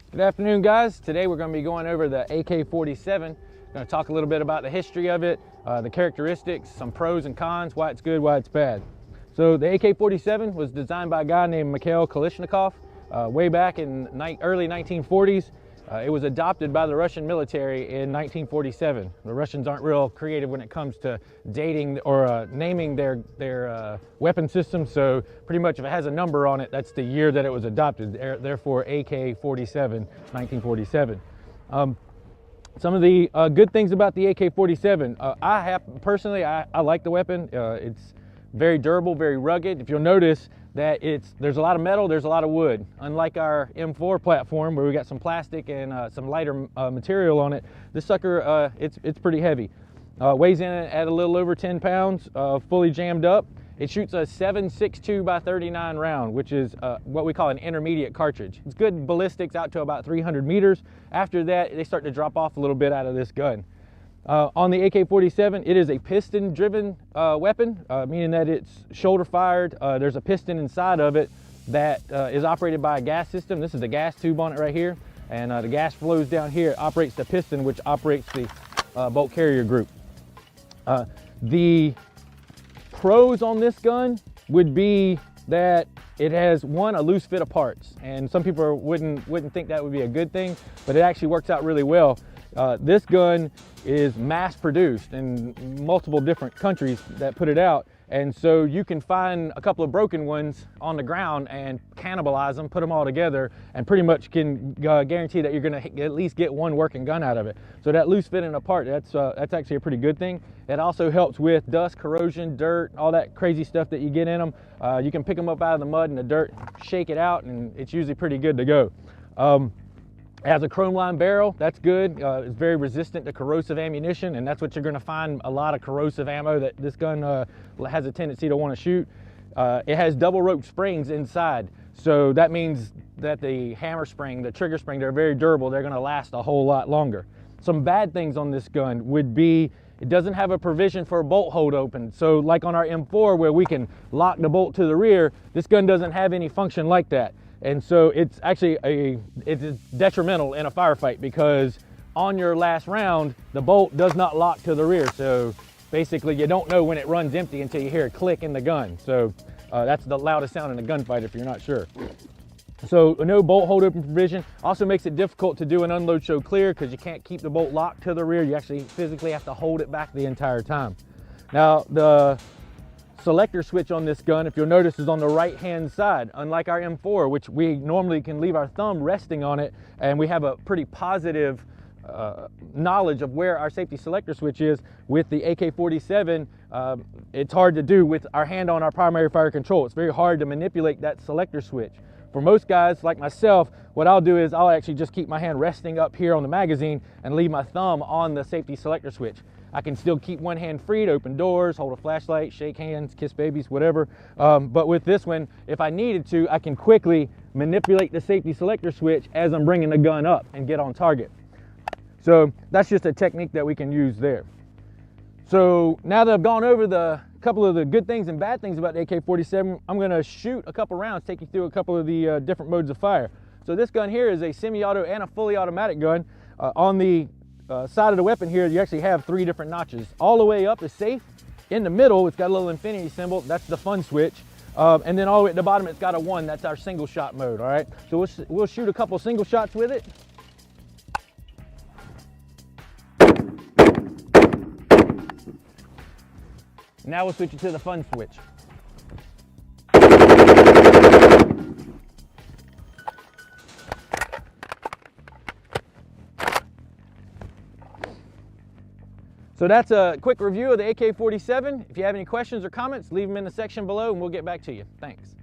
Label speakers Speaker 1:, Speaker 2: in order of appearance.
Speaker 1: Good afternoon, guys. Today we're going to be going over the AK-47. Going to talk a little bit about the history of it, the characteristics, some pros and cons, why it's good, why it's bad. So the AK-47 was designed by a guy named Mikhail Kalashnikov way back in early 1940s. It was adopted by the Russian military in 1947. The Russians aren't real creative when it comes to dating or naming their weapon system, so pretty much if it has a number on it, that's the year that it was adopted, therefore AK-47, 1947. Some of the good things about the AK-47, personally, I like the weapon. It's very durable, very rugged. If you'll notice that there's a lot of metal, there's a lot of wood. Unlike our M4 platform where we got some plastic and some lighter material on it, this sucker, it's pretty heavy. Weighs in at a little over 10 pounds, fully jammed up. It shoots a 7.62 by 39 round, which is what we call an intermediate cartridge. It's good ballistics out to about 300 meters. After that, they start to drop off a little bit out of this gun. On the AK-47, it is a piston-driven weapon, meaning that it's shoulder-fired. There's a piston inside of it that is operated by a gas system. This is the gas tube on it right here, and the gas flows down here. It operates the piston, which operates the bolt carrier group. The pros on this gun would be that it has, one, a loose fit of parts, and some people wouldn't think that would be a good thing, but it actually works out really well. This gun is mass produced in multiple different countries that put it out, and so you can find a couple of broken ones on the ground and cannibalize them, put them all together, and pretty much can guarantee that you're going to at least get one working gun out of it. So that loose fitting apart, that's actually a pretty good thing. It also helps with dust, corrosion, dirt, all that crazy stuff that you get in them. You can pick them up out of the mud and the dirt, shake it out, and it's usually pretty good to go. It has a chrome lined barrel, that's good. It's very resistant to corrosive ammunition, and that's what you're gonna find a lot of corrosive ammo that this gun has a tendency to wanna shoot. It has double rope springs inside, so that means that the hammer spring, the trigger spring, they're very durable. They're gonna last a whole lot longer. Some bad things on this gun would be it doesn't have a provision for a bolt hold open. So like on our M4 where we can lock the bolt to the rear, this gun doesn't have any function like that. And so it's actually it's detrimental in a firefight because on your last round, the bolt does not lock to the rear. So basically you don't know when it runs empty until you hear a click in the gun. So that's the loudest sound in a gunfight if you're not sure. So no bolt hold open provision. Also makes it difficult to do an unload show clear because you can't keep the bolt locked to the rear. You actually physically have to hold it back the entire time. Now the selector switch on this gun, if you'll notice, is on the right hand side, unlike our M4, which we normally can leave our thumb resting on it, and we have a pretty positive knowledge of where our safety selector switch is. With the AK-47, it's hard to do with our hand on our primary fire control. It's very hard to manipulate that selector switch. For most guys like myself, what I'll do is I'll actually just keep my hand resting up here on the magazine and leave my thumb on the safety selector switch. I can still keep one hand free to open doors, hold a flashlight, shake hands, kiss babies, whatever. But with this one, if I needed to, I can quickly manipulate the safety selector switch as I'm bringing the gun up and get on target. So that's just a technique that we can use there. So now that I've gone over the couple of the good things and bad things about the AK-47, I'm going to shoot a couple rounds, take you through a couple of the different modes of fire. So this gun here is a semi-auto and a fully automatic gun. On the side of the weapon here, you actually have 3 different notches. All the way up is safe. In the middle, it's got a little infinity symbol. That's the fun switch. And then all the way at the bottom, it's got a 1. That's our single shot mode, all right? So we'll shoot a couple single shots with it. Now we'll switch it to the fun switch. So that's a quick review of the AK-47. If you have any questions or comments, leave them in the section below and we'll get back to you. Thanks.